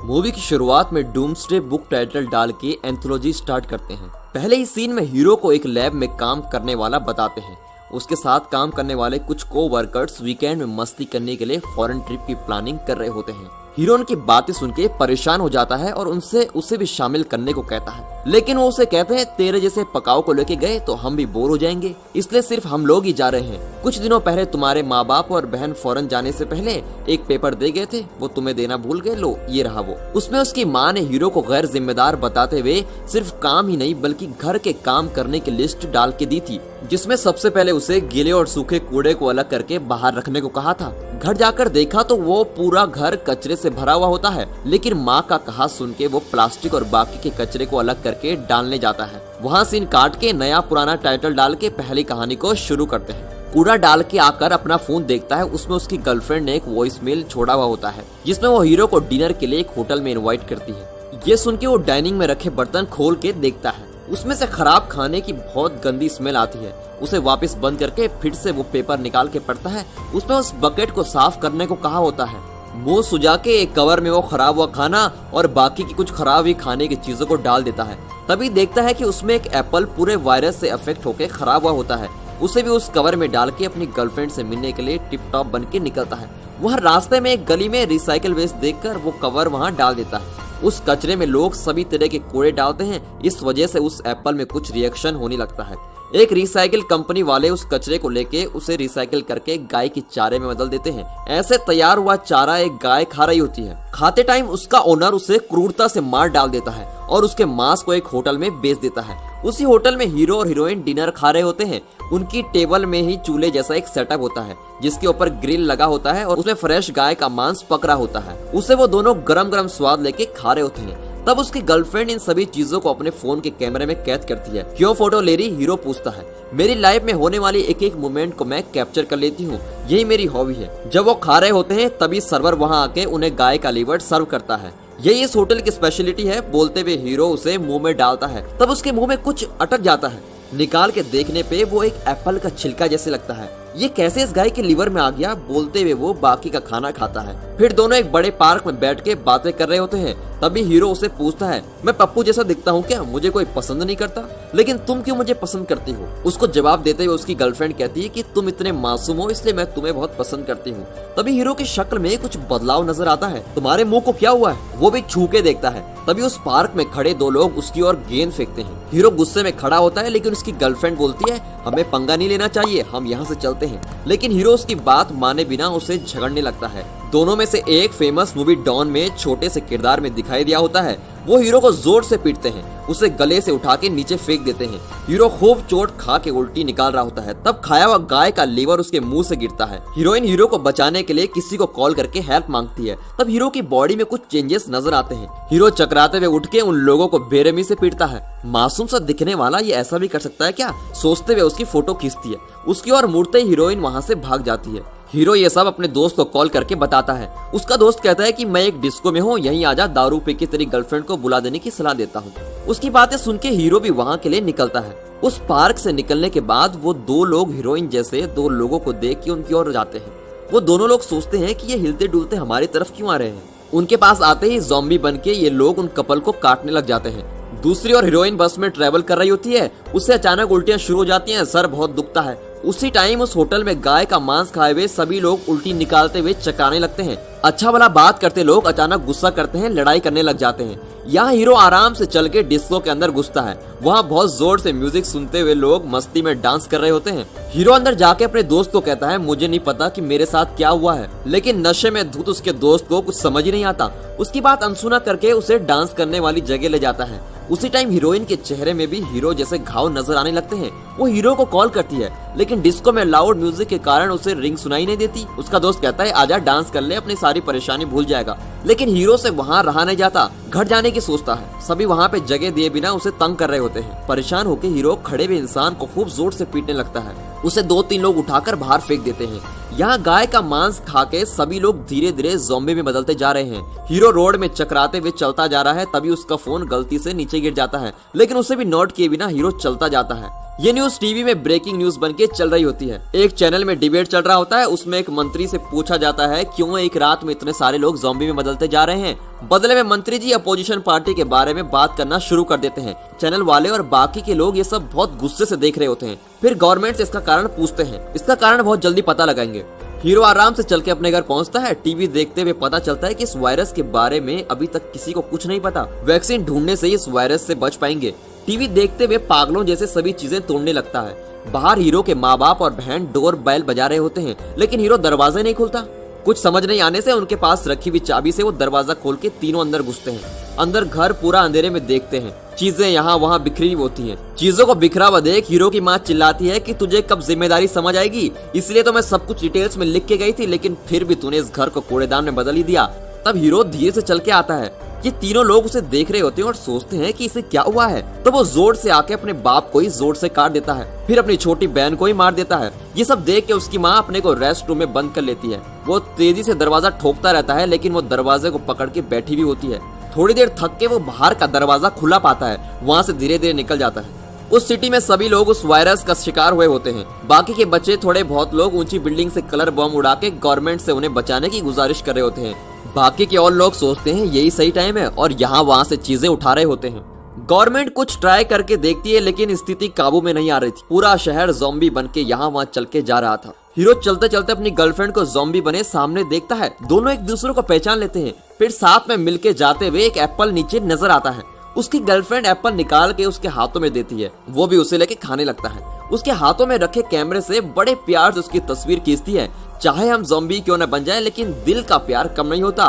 Movie की शुरुआत में डूम्सडे बुक टाइटल डाल के एंथोलॉजी स्टार्ट करते हैं। पहले ही सीन में हीरो को एक लैब में काम करने वाला बताते हैं। उसके साथ काम करने वाले कुछ को वर्कर्स वीकेंड में मस्ती करने के लिए फॉरेन ट्रिप की प्लानिंग कर रहे होते हैं। हीरो उनकी बातें सुन के परेशान हो जाता है और उसे भी शामिल करने को कहता है, लेकिन वो उसे कहते हैं तेरे जैसे पकाओ को लेके गए तो हम भी बोर हो जाएंगे, इसलिए सिर्फ हम लोग ही जा रहे हैं। कुछ दिनों पहले तुम्हारे माँ बाप और बहन फॉरेन जाने से पहले एक पेपर दे गए थे, वो तुम्हें देना भूल गए, लो ये रहा वो। उसमें उसकी माँ ने हीरो को गैर जिम्मेदार बताते हुए सिर्फ काम ही नहीं बल्कि घर के काम करने की लिस्ट डाल के दी थी, जिसमें सबसे पहले उसे गीले और सूखे कूड़े को अलग करके बाहर रखने को कहा था। घर जाकर देखा तो वो पूरा घर कचरे से भरा हुआ होता है, लेकिन माँ का कहा सुन के वो प्लास्टिक और बाकी के कचरे को अलग करके डालने जाता है। वहाँ सीन काट के नया पुराना टाइटल डाल के पहली कहानी को शुरू करते हैं। कूड़ा डाल के आकर अपना फोन देखता है, उसमें उसकी गर्लफ्रेंड ने एक वॉइस मेल छोड़ा हुआ होता है जिसमें वो हीरो को डिनर के लिए एक होटल में इनवाइट करती है। ये सुन के वो डाइनिंग में रखे बर्तन खोल के देखता है, उसमें से खराब खाने की बहुत गंदी स्मेल आती है। उसे वापस बंद करके फिर से वो पेपर निकाल के पढ़ता है, उसमें उस बकेट को साफ करने को कहा होता है। मुंह सुजा के एक कवर में वो खराब हुआ खाना और बाकी की कुछ खराब हुई खाने की चीजों को डाल देता है। तभी देखता है कि उसमें एक एप्पल पूरे वायरस से अफेक्ट होकर खराब हुआ होता है। उसे भी उस कवर में डाल के अपनी गर्लफ्रेंड से मिलने के लिए टिप टॉप बन के निकलता है। वहाँ रास्ते में एक गली में रिसाइकल वेस्ट देखकर वो कवर वहाँ डाल देता है। उस कचरे में लोग सभी तरह के कूड़े डालते हैं, इस वजह से उस एप्पल में कुछ रिएक्शन होने लगता है। एक रिसाइकिल कंपनी वाले उस कचरे को लेके उसे रिसाइकिल करके गाय के चारे में बदल देते हैं। ऐसे तैयार हुआ चारा एक गाय खा रही होती है। खाते टाइम उसका ओनर उसे क्रूरता से मार डाल देता है और उसके मांस को एक होटल में बेच देता है। उसी होटल में हीरो और हीरोइन डिनर खा रहे होते हैं। उनकी टेबल में ही चूल्हे जैसा एक सेटअप होता है जिसके ऊपर ग्रिल लगा होता है और उसमें फ्रेश गाय का मांस पकड़ा होता है। उसे वो दोनों गरम गरम स्वाद लेके खा रहे होते हैं। तब उसकी गर्लफ्रेंड इन सभी चीजों को अपने फोन के कैमरे में कैद करती है। क्यों फोटो ले रही? हीरो पूछता है। मेरी लाइफ में होने वाली एक एक मोमेंट को मैं कैप्चर कर लेती हूँ, यही मेरी हॉबी है। जब वो खा रहे होते हैं तभी सर्वर वहाँ आके उन्हें गाय का लीवर सर्व करता है। यही इस होटल की स्पेशलिटी है। बोलते हुए हीरो उसे मुंह में डालता है, तब उसके मुंह में कुछ अटक जाता है। निकाल के देखने पे वो एक एप्पल का छिलका जैसे लगता है। ये कैसे इस गाय के लीवर में आ गया? बोलते हुए वो बाकी का खाना खाता है। फिर दोनों एक बड़े पार्क में बैठ के बातें कर रहे होते हैं। तभी हीरो उसे पूछता है, मैं पप्पू जैसा दिखता हूँ क्या? मुझे कोई पसंद नहीं करता, लेकिन तुम क्यों मुझे पसंद करती हो? उसको जवाब देते हुए उसकी गर्लफ्रेंड कहती है कि तुम इतने मासूम हो इसलिए मैं तुम्हें बहुत पसंद करती हूँ। तभी हीरो की शक्ल में कुछ बदलाव नजर आता है। तुम्हारे मुंह को क्या हुआ है? वो भी छू के देखता है। तभी उस पार्क में खड़े दो लोग उसकी ओर गेंद फेंकते हैं। हीरो गुस्से में खड़ा होता है, लेकिन उसकी गर्लफ्रेंड बोलती है हमें पंगा नहीं लेना चाहिए, हम यहाँ से चलते हैं। लेकिन हीरो उसकी बात माने बिना उसे झगड़ने लगता है। दोनों में से एक फेमस मूवी डॉन में छोटे से किरदार में दिखाई दिया होता है। वो हीरो को जोर से पीटते हैं, उसे गले से उठा के नीचे फेंक देते हैं। हीरो खूब चोट खा के उल्टी निकाल रहा होता है। तब खाया हुआ गाय का लीवर उसके मुंह से गिरता है। हीरोइन हीरो को बचाने के लिए किसी को कॉल करके हेल्प मांगती है। तब हीरो की बॉडी में कुछ चेंजेस नजर आते हैं। हीरो चकराते हुए उठ के उन लोगों को बेरहमी से पीटता है। मासूम सा दिखने वाला ये ऐसा भी कर सकता है क्या? सोचते हुए उसकी फोटो खींचती है। उसकी ओर मुड़ते ही हीरोइन वहाँ से भाग जाती है। हीरो ये सब अपने दोस्त को कॉल करके बताता है। उसका दोस्त कहता है कि मैं एक डिस्को में हूँ, यहीं आजा, दारू पी के तेरी गर्लफ्रेंड को बुला देने की सलाह देता हूँ। उसकी बातें सुन के हीरो भी वहाँ के लिए निकलता है। उस पार्क से निकलने के बाद वो दो लोग हीरोइन जैसे दो लोगों को देख के उनकी ओर जाते हैं। वो दोनों लोग सोचते हैं कि ये हिलते डुलते हमारी तरफ क्यों आ रहे हैं। उनके पास आते ही ज़ॉम्बी बन के ये लोग उन कपल को काटने लग जाते हैं। दूसरी ओर हीरोइन बस में ट्रेवल कर रही होती है। उसे अचानक उल्टियां शुरू हो जाती हैं, सर बहुत दुखता है। उसी टाइम उस होटल में गाय का मांस खाए हुए सभी लोग उल्टी निकालते हुए चकराने लगते हैं। अच्छा भला बात करते लोग अचानक गुस्सा करते हैं, लड़ाई करने लग जाते हैं। यहाँ हीरो आराम से चल के डिस्को के अंदर घुसता है। वहाँ बहुत जोर से म्यूजिक सुनते हुए लोग मस्ती में डांस कर रहे होते हैं। हीरो अंदर जाके अपने दोस्त को कहता है मुझे नहीं पता कि मेरे साथ क्या हुआ है, लेकिन नशे में धुत उसके दोस्त को कुछ समझ ही नहीं आता। उसकी बात अनसुना करके उसे डांस करने वाली जगह ले जाता है। उसी टाइम हीरोइन के चेहरे में भी हीरो जैसे घाव नजर आने लगते हैं। वो हीरो को कॉल करती है, लेकिन डिस्को में लाउड म्यूजिक के कारण उसे रिंग सुनाई नहीं देती। उसका दोस्त कहता है आजा डांस कर ले, अपनी सारी परेशानी भूल जाएगा, लेकिन हीरो से वहाँ रहा नहीं जाता। घर जाने की सोचता है। सभी वहाँ पे जगह दिए बिना उसे तंग कर रहे होते हैं। परेशान होकर हीरो खड़े हुए इंसान को खूब जोर से पीटने लगता है। उसे 2-3 लोग उठाकर बाहर फेंक देते हैं। यहाँ गाय का मांस खा के सभी लोग धीरे धीरे ज़ॉम्बी में बदलते जा रहे हैं। हीरो रोड में चकराते हुए चलता जा रहा है। तभी उसका फोन गलती से नीचे गिर जाता है, लेकिन उसे भी नोट किए बिना हीरो चलता जाता है। ये न्यूज टीवी में ब्रेकिंग न्यूज बन के चल रही होती है। एक चैनल में डिबेट चल रहा होता है, उसमें एक मंत्री से पूछा जाता है क्यों एक रात में इतने सारे लोग ज़ॉम्बी में बदलते जा रहे हैं। बदले में मंत्री जी अपोजिशन पार्टी के बारे में बात करना शुरू कर देते हैं। चैनल वाले और बाकी के लोग ये सब बहुत गुस्से से देख रहे होते हैं। फिर गवर्नमेंट से इसका कारण पूछते हैं। इसका कारण बहुत जल्दी पता लगाएंगे। हीरो आराम से चल के अपने घर पहुंचता है। टीवी देखते हुए पता चलता है कि इस वायरस के बारे में अभी तक किसी को कुछ नहीं पता। वैक्सीन ढूंढने से ही इस वायरस से बच पाएंगे। टीवी देखते हुए पागलों जैसे सभी चीजें तोड़ने लगता है। बाहर हीरो के माँ बाप और बहन डोर बेल बजा रहे होते हैं, लेकिन हीरो दरवाजा नहीं खोलता। कुछ समझ नहीं आने से उनके पास रखी हुई चाबी से वो दरवाजा खोल के तीनों अंदर घुसते हैं। अंदर घर पूरा अंधेरे में देखते हैं। चीजें यहाँ वहाँ बिखरी होती हैं। चीजों को बिखरा हुआ देख हीरो की माँ चिल्लाती है कि तुझे कब जिम्मेदारी समझ आएगी, इसलिए तो मैं सब कुछ डिटेल्स में लिख के गई थी, लेकिन फिर भी तूने इस घर को कूड़ेदान में बदल ही दिया। तब हीरो धीरे से चल के आता है। ये तीनों लोग उसे देख रहे होते हैं और सोचते हैं कि इसे क्या हुआ है। तो वो जोर से आके अपने बाप को ही जोर से काट देता है, फिर अपनी छोटी बहन को ही मार देता है। ये सब देख के उसकी माँ अपने को रेस्ट रूम में बंद कर लेती है। वो तेजी से दरवाजा ठोकता रहता है, लेकिन वो दरवाजे को पकड़ के बैठी भी होती है। थोड़ी देर थक के वो बाहर का दरवाजा खुला पाता है, वहाँ से धीरे धीरे निकल जाता है। उस सिटी में सभी लोग उस वायरस का शिकार हुए होते हैं। बाकी के बच्चे थोड़े बहुत लोग ऊंची बिल्डिंग से कलर बम उड़ा के गवर्नमेंट से उन्हें बचाने की गुजारिश कर रहे होते हैं। बाकी के और लोग सोचते हैं यही सही टाइम है और यहाँ वहाँ से चीजें उठा रहे होते हैं। गवर्नमेंट कुछ ट्राई करके देखती है, लेकिन स्थिति काबू में नहीं आ रही थी। पूरा शहर ज़ॉम्बी बन के यहाँ वहाँ चल के जा रहा था। हीरो चलते चलते अपनी गर्लफ्रेंड को ज़ॉम्बी बने सामने देखता है। दोनों एक दूसरे को पहचान लेते हैं। फिर साथ में मिलके जाते हुए एक एप्पल नीचे नजर आता है। उसकी गर्लफ्रेंड एप्पल निकाल के उसके हाथों में देती है। वो भी उसे लेके खाने लगता है। उसके हाथों में रखे कैमरे से बड़े प्यार से उसकी तस्वीर खींचती है। चाहे हम ज़ॉम्बी क्यों न बन जाए, लेकिन दिल का प्यार कम नहीं होता।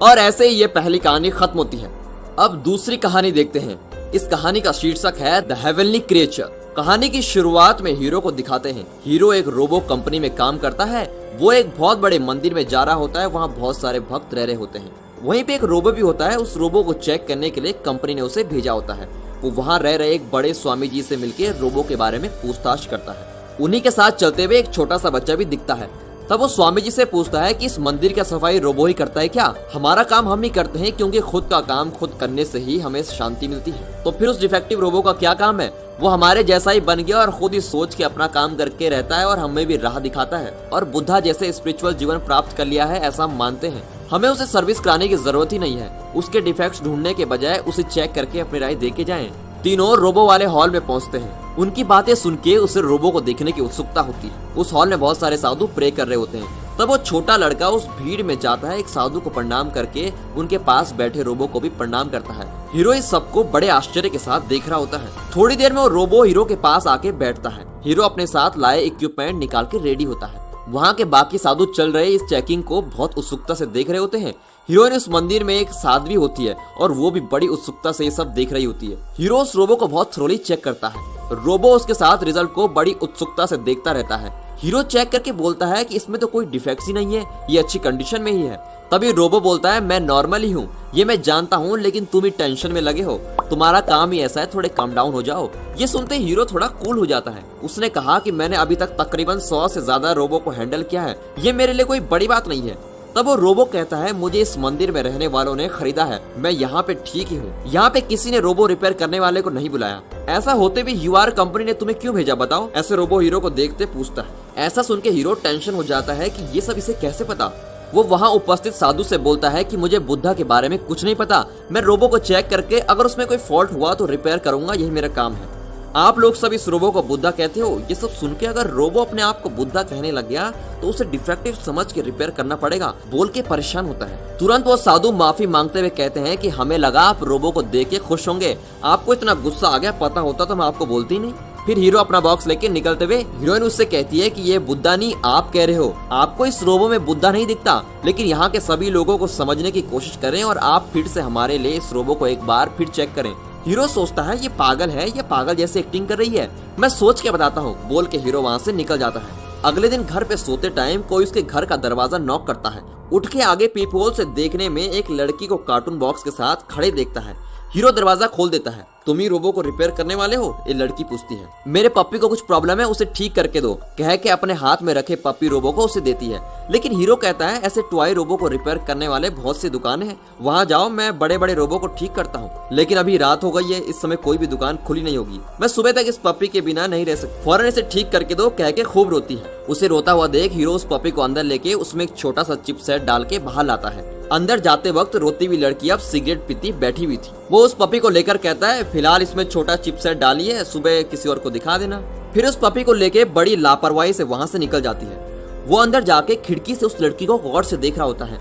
और ऐसे ही ये पहली कहानी खत्म होती है। अब दूसरी कहानी देखते हैं। इस कहानी का शीर्षक है द हेवनली क्रिएचर। कहानी की शुरुआत में हीरो को दिखाते हैं। हीरो एक रोबो कंपनी में काम करता है। वो एक बहुत बड़े मंदिर में जा रहा होता है। वहाँ बहुत सारे भक्त रह रहे होते हैं। वहीं पे एक रोबो भी होता है। उस रोबो को चेक करने के लिए कंपनी ने उसे भेजा होता है। वो वहाँ रह रहे एक बड़े स्वामी जी से मिलके रोबो के बारे में पूछताछ करता है। उन्हीं के साथ चलते हुए एक छोटा सा बच्चा भी दिखता है। तब वो स्वामी जी से पूछता है कि इस मंदिर का सफाई रोबो ही करता है क्या? हमारा काम हम ही करते हैं, क्योंकि खुद का काम खुद करने से ही हमें शांति मिलती है। तो फिर उस डिफेक्टिव रोबो का क्या काम है? वो हमारे जैसा ही बन गया और खुद ही सोच के अपना काम करके रहता है और हमें भी राह दिखाता है और बुद्धा जैसे स्पिरिचुअल जीवन प्राप्त कर लिया है, ऐसा हम मानते हैं। हमें उसे सर्विस कराने की जरूरत ही नहीं है। उसके डिफेक्ट्स ढूंढने के बजाय उसे चेक करके अपनी राय दे के जाएं। तीनों रोबो वाले हॉल में पहुंचते हैं। उनकी बातें सुन के उसे रोबो को देखने की उत्सुकता होती है। उस हॉल में बहुत सारे साधु प्रे कर रहे होते हैं। तब वो छोटा लड़का उस भीड़ में जाता है। एक साधु को प्रणाम करके उनके पास बैठे रोबो को भी प्रणाम करता है। हीरो इस सबको बड़े आश्चर्य के साथ देख रहा होता है। थोड़ी देर में वो रोबो हीरो के पास आके बैठता है। हीरो अपने साथ लाए इक्विपमेंट निकाल के रेडी होता है। वहाँ के बाकी साधु चल रहे इस चेकिंग को बहुत उत्सुकता से देख रहे होते हैं। हीरोइन उस मंदिर में एक साध्वी होती है और वो भी बड़ी उत्सुकता से ये सब देख रही होती है। हीरो उस रोबो को बहुत थ्रोली चेक करता है। रोबो उसके साथ रिजल्ट को बड़ी उत्सुकता से देखता रहता है। हीरो चेक करके बोलता है कि इसमें तो कोई डिफेक्ट्स ही नहीं है, ये अच्छी कंडीशन में ही है। तभी रोबो बोलता है मैं नॉर्मल ही हूँ, ये मैं जानता हूँ, लेकिन तुम ही टेंशन में लगे हो। तुम्हारा काम ही ऐसा है, थोड़े काम डाउन हो जाओ। ये सुनते हीरो थोड़ा कूल हो जाता है। उसने कहा कि मैंने अभी तक तकरीबन 100 से ज्यादा रोबो को हैंडल किया है, ये मेरे लिए कोई बड़ी बात नहीं है। तब वो रोबो कहता है मुझे इस मंदिर में रहने वालों ने खरीदा है, मैं यहाँ पे ठीक ही हूँ। यहाँ पे किसी ने रोबो रिपेयर करने वाले को नहीं बुलाया। ऐसा होते भी यूआर कंपनी ने तुम्हें क्यों भेजा बताओ? ऐसे रोबो हीरो को देखते पूछता है। ऐसा सुन के हीरो टेंशन हो जाता है कि ये सब इसे कैसे पता। वो वहाँ उपस्थित साधु से बोलता है कि मुझे बुद्धा के बारे में कुछ नहीं पता, मैं रोबो को चेक करके अगर उसमें कोई फॉल्ट हुआ तो रिपेयर करूंगा, यही मेरा काम है। आप लोग सब इस रोबो को बुद्धा कहते हो। ये सब सुन के अगर रोबो अपने आप को बुद्धा कहने लग गया तो उसे डिफेक्टिव समझ के रिपेयर करना पड़ेगा, बोल के परेशान होता है। तुरंत वो साधु माफी मांगते हुए कहते हैं कि हमें लगा आप रोबो को देख के खुश होंगे, आपको इतना गुस्सा आ गया, पता होता तो मैं आपको बोलती नहीं। फिर हीरो अपना बॉक्स लेके निकलते हुए हीरोइन उससे कहती है कि ये बुद्धा नहीं आप कह रहे हो, आपको इस रोबो में बुद्धा नहीं दिखता, लेकिन यहाँ के सभी लोगों को समझने की कोशिश करें और आप फिर से हमारे लिए इस रोबो को एक बार फिर चेक करें। हीरो सोचता है ये पागल है, ये पागल जैसे एक्टिंग कर रही है, मैं सोच के बताता हूँ, बोल के हीरो वहाँ से निकल जाता है। अगले दिन घर पे सोते टाइम कोई उसके घर का दरवाजा नॉक करता है। उठ के आगे पीप होल से देखने में एक लड़की को कार्टून बॉक्स के साथ खड़े देखता है। हीरो दरवाजा खोल देता है। तुम ही रोबो को रिपेयर करने वाले हो? ये लड़की पूछती है। मेरे पप्पी को कुछ प्रॉब्लम है, उसे ठीक करके दो, कह के अपने हाथ में रखे पप्पी रोबो को उसे देती है। लेकिन हीरो कहता है ऐसे टॉय रोबो को रिपेयर करने वाले बहुत सी दुकानें हैं, वहाँ जाओ, मैं बड़े बड़े रोबो को ठीक करता हूँ। लेकिन अभी रात हो गई है, इस समय कोई भी दुकान खुली नहीं होगी, मैं सुबह तक इस पपी के बिना नहीं रह सकती, फौरन इसे ठीक करके दो, कह के खूब रोती है। उसे रोता हुआ देख हीरो उस पपी को अंदर लेके उसमें एक छोटा सा चिप सेट डाल के बाहर लाता है। अंदर जाते वक्त रोती हुई लड़की अब सिगरेट पीती बैठी हुई थी। वो उस पपी को लेकर कहता है फिलहाल इसमें छोटा चिप सेट डालिए, सुबह किसी और को दिखा देना। फिर उस पपी को लेके बड़ी लापरवाही से वहाँ से निकल जाती है। वो अंदर जाके खिड़की से उस लड़की को गौर से देख रहा होता है।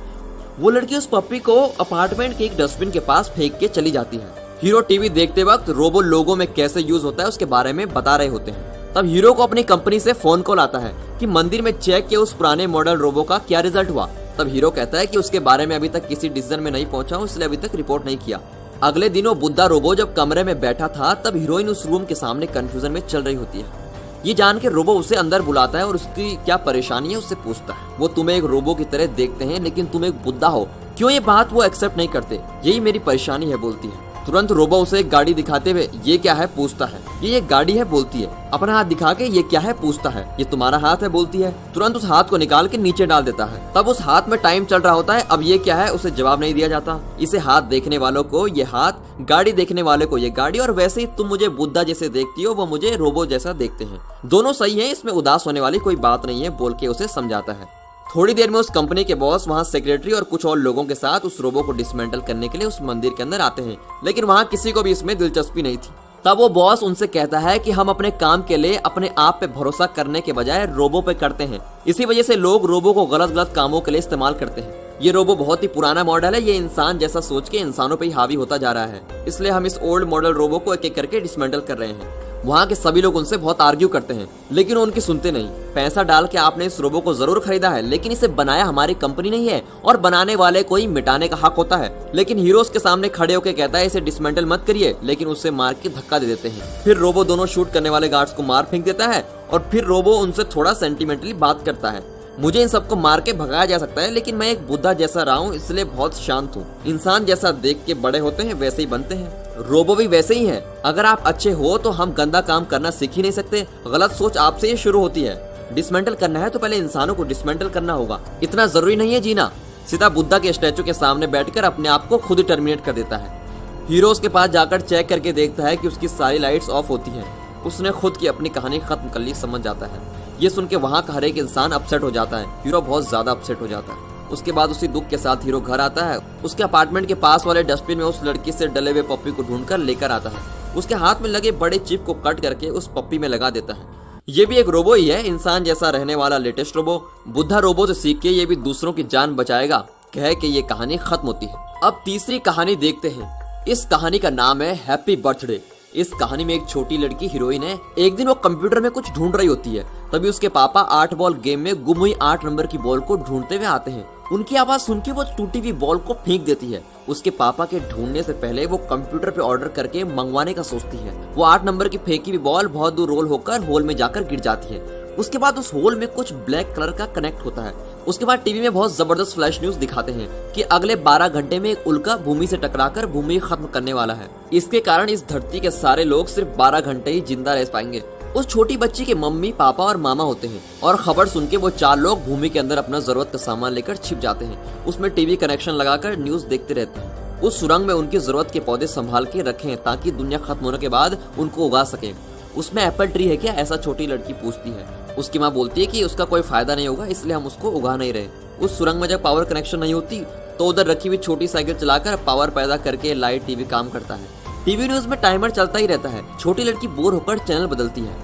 वो लड़की उस पपी को अपार्टमेंट के एक डस्टबिन के पास फेंक के चली जाती है। हीरो टीवी देखते वक्त रोबो लोगों में कैसे यूज होता है उसके बारे में बता रहे होते हैं। तब हीरो को अपनी कंपनी से फोन कॉल आता है कि मंदिर में चेक किए उस पुराने मॉडल रोबो का क्या रिजल्ट हुआ। तब हीरो कहता है कि उसके बारे में अभी तक किसी डिसीजन में नहीं पहुंचा हूं, इसलिए अभी तक रिपोर्ट नहीं किया। अगले दिनों बुद्धा रोबो जब कमरे में बैठा था तब हीरोइन उस रूम के सामने कंफ्यूजन में चल रही होती है। ये जान के रोबो उसे अंदर बुलाता है और उसकी क्या परेशानी है उससे पूछता है। वो तुम्हें एक रोबो की तरह देखते हैं लेकिन तुम एक बुद्धा हो, क्यों ये बात वो एक्सेप्ट नहीं करते, यही मेरी परेशानी है, बोलती है। तुरंत रोबो उसे एक गाड़ी दिखाते हुए ये क्या है पूछता है। ये एक गाड़ी है, बोलती है। अपना हाथ दिखा के ये क्या है पूछता है। ये तुम्हारा हाथ है, बोलती है। तुरंत उस हाथ को निकाल के नीचे डाल देता है। तब उस हाथ में टाइम चल रहा होता है। अब ये क्या है उसे जवाब नहीं दिया जाता। इसे हाथ देखने वालों को ये हाथ, गाड़ी देखने वाले को ये गाड़ी, और वैसे ही तुम मुझे बुद्धा जैसे देखती हो वो मुझे रोबो जैसा देखते हैं, दोनों सही है, इसमें उदास होने वाली कोई बात नहीं है, बोल के उसे समझाता है। थोड़ी देर में उस कंपनी के बॉस वहाँ सेक्रेटरी और कुछ और लोगों के साथ उस रोबो को डिसमेंटल करने के लिए उस मंदिर के अंदर आते हैं, लेकिन वहाँ किसी को भी इसमें दिलचस्पी नहीं थी। तब वो बॉस उनसे कहता है कि हम अपने काम के लिए अपने आप पे भरोसा करने के बजाय रोबो पे करते हैं, इसी वजह से लोग रोबो को गलत गलत कामों के लिए इस्तेमाल करते हैं। ये रोबो बहुत ही पुराना मॉडल है, ये इंसान जैसा सोच के इंसानों पे ही हावी होता जा रहा है, इसलिए हम इस ओल्ड मॉडल रोबो को एक एक करके डिसमेंटल कर रहे हैं। वहाँ के सभी लोग उनसे बहुत आर्ग्यू करते हैं, लेकिन उनकी सुनते नहीं। पैसा डाल के आपने इस रोबो को जरूर खरीदा है, लेकिन इसे बनाया हमारी कंपनी नहीं है और बनाने वाले को ही मिटाने का हक होता है। लेकिन हीरोज के सामने खड़े होकर कहता है इसे डिसमेंटल मत करिए, लेकिन उसे मार के धक्का दे देते हैं। फिर रोबो दोनों शूट करने वाले गार्ड्स को मार फेंक देता है और फिर रोबो उनसे थोड़ा सेंटिमेंटली बात करता है। मुझे इन सबको मार के भगाया जा सकता है, लेकिन मैं एक बुद्धा जैसा रहा हूँ, इसलिए बहुत शांत हूँ। इंसान जैसा देख के बड़े होते हैं वैसे ही बनते हैं, रोबो भी वैसे ही हैं। अगर आप अच्छे हो तो हम गंदा काम करना सीख ही नहीं सकते। गलत सोच आपसे ही शुरू होती है। डिसमेंटल करना है तो पहले इंसानों को डिसमेंटल करना होगा, इतना जरूरी नहीं है जीना। सीधा बुद्धा के स्टैचू के सामने बैठकर अपने आप को खुद ही टर्मिनेट कर देता है। हीरोज के पास जाकर चेक करके देखता है कि उसकी सारी लाइट्स ऑफ होती हैं। उसने खुद की अपनी कहानी खत्म कर ली, समझ जाता है। ये सुन के वहाँ का हर एक इंसान अपसेट हो जाता है। हीरो बहुत ज्यादा अपसेट हो जाता है। उसके बाद उसी दुख के साथ हीरो घर आता है। उसके अपार्टमेंट के पास वाले डस्टबिन में उस लड़की से डले हुए पप्पी को ढूंढकर लेकर आता है। उसके हाथ में लगे बड़े चिप को कट करके उस पप्पी में लगा देता है। ये भी एक रोबो ही है, इंसान जैसा रहने वाला लेटेस्ट रोबो। बुद्धा रोबो से सीख के ये भी दूसरों की जान बचाएगा, कह के ये कहानी खत्म होती है। अब तीसरी कहानी देखते हैं। इस कहानी का नाम है हैप्पी बर्थडे। इस कहानी में एक छोटी लड़की हीरोइन है। एक दिन वो कंप्यूटर में कुछ ढूंढ रही होती है, तभी उसके पापा 8 बॉल गेम में गुम हुई 8 नंबर की बॉल को ढूंढते हुए आते हैं। उनकी आवाज सुन के वो टूटी हुई बॉल को फेंक देती है। उसके पापा के ढूंढने से पहले वो कंप्यूटर पे ऑर्डर करके मंगवाने का सोचती है। वो 8 नंबर की फेंकी हुई बॉल बहुत दूर रोल होकर होल में जाकर गिर जाती है। उसके बाद उस होल में कुछ ब्लैक कलर का कनेक्ट होता है। उसके बाद टीवी में बहुत जबरदस्त फ्लैश न्यूज दिखाते हैं कि अगले 12 घंटे में एक उल्का भूमि से टकराकर भूमि खत्म करने वाला है। इसके कारण इस धरती के सारे लोग सिर्फ 12 घंटे ही जिंदा रह पाएंगे। उस छोटी बच्ची के मम्मी, पापा और मामा होते हैं और खबर सुन के वो 4 लोग भूमि के अंदर अपना जरूरत का सामान लेकर छिप जाते हैं। उसमें टीवी कनेक्शन लगाकर न्यूज देखते रहते हैं। उस सुरंग में उनकी जरूरत के पौधे संभाल के रखें ताकि दुनिया खत्म होने के बाद उनको उगा सके। उसमें एप्पल ट्री है क्या, ऐसा छोटी लड़की पूछती है। उसकी माँ बोलती है कि उसका कोई फायदा नहीं होगा, इसलिए हम उसको उगा नहीं रहे। उस सुरंग में जब पावर कनेक्शन नहीं होती तो उधर रखी हुई छोटी साइकिल चलाकर पावर पैदा करके लाइट टीवी काम करता है। टीवी न्यूज में टाइमर चलता ही रहता है। छोटी लड़की बोर होकर चैनल बदलती है।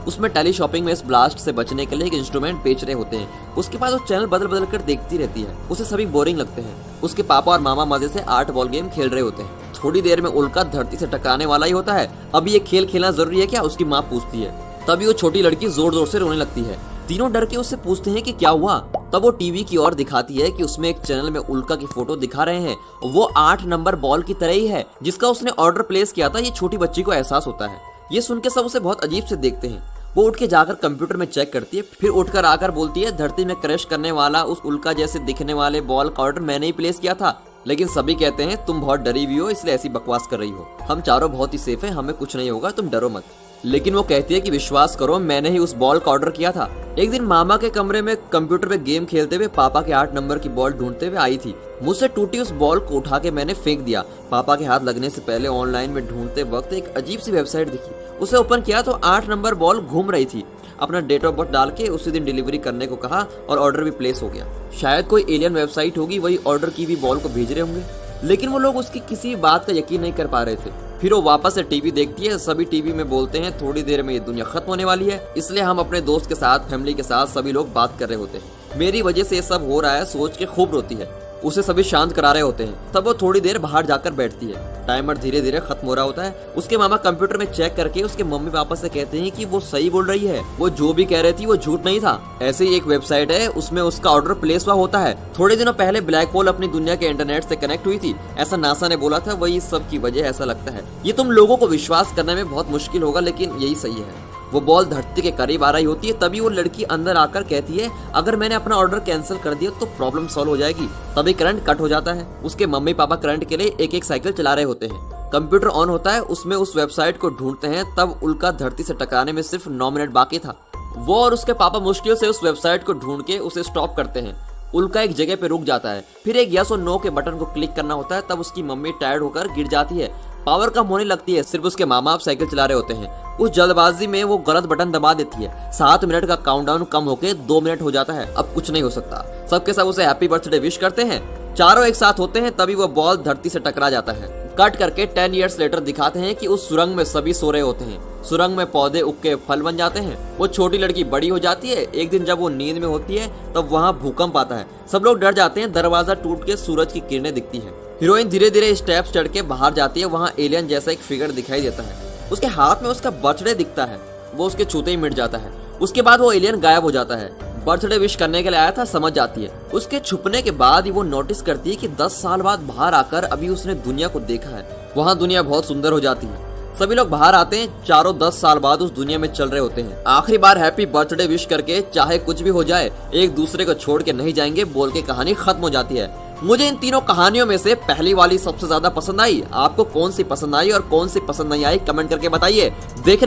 उसमें टेली शॉपिंग में इस ब्लास्ट से बचने के लिए एक इंस्ट्रूमेंट बेच रहे होते हैं। उसके बाद वो चैनल बदल बदल कर देखती रहती है। उसे सभी बोरिंग लगते हैं। उसके पापा और मामा मजे से 8 बॉल गेम खेल रहे होते हैं। थोड़ी देर में उल्का धरती से टकराने वाला ही होता है। अब ये खेल खेलना जरूरी है क्या, उसकी माँ पूछती है। तभी वो छोटी लड़की जोर जोर से रोने लगती है। तीनों डर के उससे पूछते हैं कि क्या हुआ। तब वो टीवी की ओर दिखाती है कि उसमें एक चैनल में उल्का की फोटो दिखा रहे हैं। वो 8 नंबर बॉल की तरह ही है जिसका उसने ऑर्डर प्लेस किया था। ये छोटी बच्ची को एहसास होता है। ये सुन के सब उसे बहुत अजीब से देखते हैं। वो उठ के जाकर कंप्यूटर में चेक करती है, फिर उठकर आकर बोलती है धरती में क्रैश करने वाला उस उल्का जैसे दिखने वाले बॉल का ऑर्डर मैंने ही प्लेस किया था। लेकिन सभी कहते हैं तुम बहुत डरी हुई हो, इसलिए ऐसी बकवास कर रही हो। हम चारों बहुत ही सेफ हैं, हमें कुछ नहीं होगा, तुम डरो मत। लेकिन वो कहती है कि विश्वास करो मैंने ही उस बॉल का ऑर्डर किया था। एक दिन मामा के कमरे में कंप्यूटर पे गेम खेलते हुए पापा के 8 नंबर की बॉल ढूंढते हुए आई थी। मुझसे टूटी उस बॉल को उठा के मैंने फेंक दिया। पापा के हाथ लगने से पहले ऑनलाइन में ढूंढते वक्त एक अजीब सी वेबसाइट दिखी। उसे ओपन किया तो 8 नंबर बॉल घूम रही थी। अपना डेट ऑफ बर्थ डाल के उसी दिन डिलीवरी करने को कहा और ऑर्डर भी प्लेस हो गया। शायद कोई एलियन वेबसाइट होगी, वही ऑर्डर की भी बॉल को भेज रहे होंगे। लेकिन वो लोग उसकी किसी बात का यकीन नहीं कर पा रहे थे। फिर वो वापस से टीवी देखती है। सभी टीवी में बोलते हैं थोड़ी देर में ये दुनिया खत्म होने वाली है, इसलिए हम अपने दोस्त के साथ, फैमिली के साथ सभी लोग बात कर रहे होते हैं। मेरी वजह से ये सब हो रहा है सोच के खूब रोती है। उसे सभी शांत करा रहे होते हैं। तब वो थोड़ी देर बाहर जाकर बैठती है। टाइमर धीरे धीरे खत्म हो रहा होता है। उसके मामा कंप्यूटर में चेक करके उसके मम्मी पापा से कहते हैं कि वो सही बोल रही है, वो जो भी कह रही थी वो झूठ नहीं था। ऐसे ही एक वेबसाइट है, उसमें उसका ऑर्डर प्लेस हुआ होता है। थोड़े दिनों पहले ब्लैक होल अपनी दुनिया के इंटरनेट से कनेक्ट हुई थी, ऐसा नासा ने बोला था। वही सब की वजह ऐसा लगता है। ये तुम लोगों को विश्वास करने में बहुत मुश्किल होगा, लेकिन यही सही है। वो बॉल धरती के करीब आ रही होती है। तभी वो लड़की अंदर आकर कहती है अगर मैंने अपना ऑर्डर कैंसिल कर दिया तो प्रॉब्लम सॉल्व हो जाएगी। तभी करंट कट हो जाता है। उसके मम्मी पापा करंट के लिए एक एक साइकिल चला रहे होते हैं। कंप्यूटर ऑन होता है, उसमें उस वेबसाइट को ढूंढते हैं। तब उल्का धरती से टकराने में सिर्फ 9 मिनट बाकी था। वो और उसके पापा मुश्किल से उस वेबसाइट को ढूंढ के उसे स्टॉप करते हैं। उल्का एक जगह पे रुक जाता है। फिर एक यस और नो के बटन को क्लिक करना होता है। तब उसकी मम्मी टायर्ड होकर गिर जाती है। पावर कम होने लगती है। सिर्फ उसके मामा अब साइकिल चला रहे होते हैं। उस जल्दबाजी में वो गलत बटन दबा देती है। 7 मिनट का काउंटडाउन कम होके 2 मिनट हो जाता है। अब कुछ नहीं हो सकता। सबके सब उसे हैप्पी बर्थडे विश करते हैं। चारों एक साथ होते हैं। तभी वो बॉल धरती से टकरा जाता है। कट करके 10 इयर्स लेटर दिखाते हैं कि उस सुरंग में सभी सो रहे होते हैं। सुरंग में पौधे उग के फल बन जाते हैं। वो छोटी लड़की बड़ी हो जाती है। एक दिन जब वो नींद में होती है तब वहाँ भूकंप आता है। सब लोग डर जाते हैं। दरवाजा टूट के सूरज की किरणें दिखती है। हीरोइन धीरे धीरे स्टेप्स चढ़ के बाहर जाती है। वहाँ एलियन जैसा एक फिगर दिखाई देता है। उसके हाथ में उसका बर्थडे दिखता है। वो उसके छूते ही मिट जाता है। उसके बाद वो एलियन गायब हो जाता है। बर्थडे विश करने के लिए आया था समझ जाती है। उसके छुपने के बाद ही वो नोटिस करती है कि 10 साल बाद बाहर आकर अभी उसने दुनिया को देखा है। वहाँ दुनिया बहुत सुंदर हो जाती है। सभी लोग बाहर आते हैं। चारों 10 साल बाद उस दुनिया में चल रहे होते हैं। आखिरी बार हैप्पी बर्थडे विश करके चाहे कुछ भी हो जाए एक दूसरे को छोड़ के नहीं जाएंगे बोल के कहानी खत्म हो जाती है। मुझे इन तीनों कहानियों में से पहली वाली सबसे ज्यादा पसंद आई। आपको कौन सी पसंद आई और कौन सी पसंद नहीं आई कमेंट करके बताइए। देख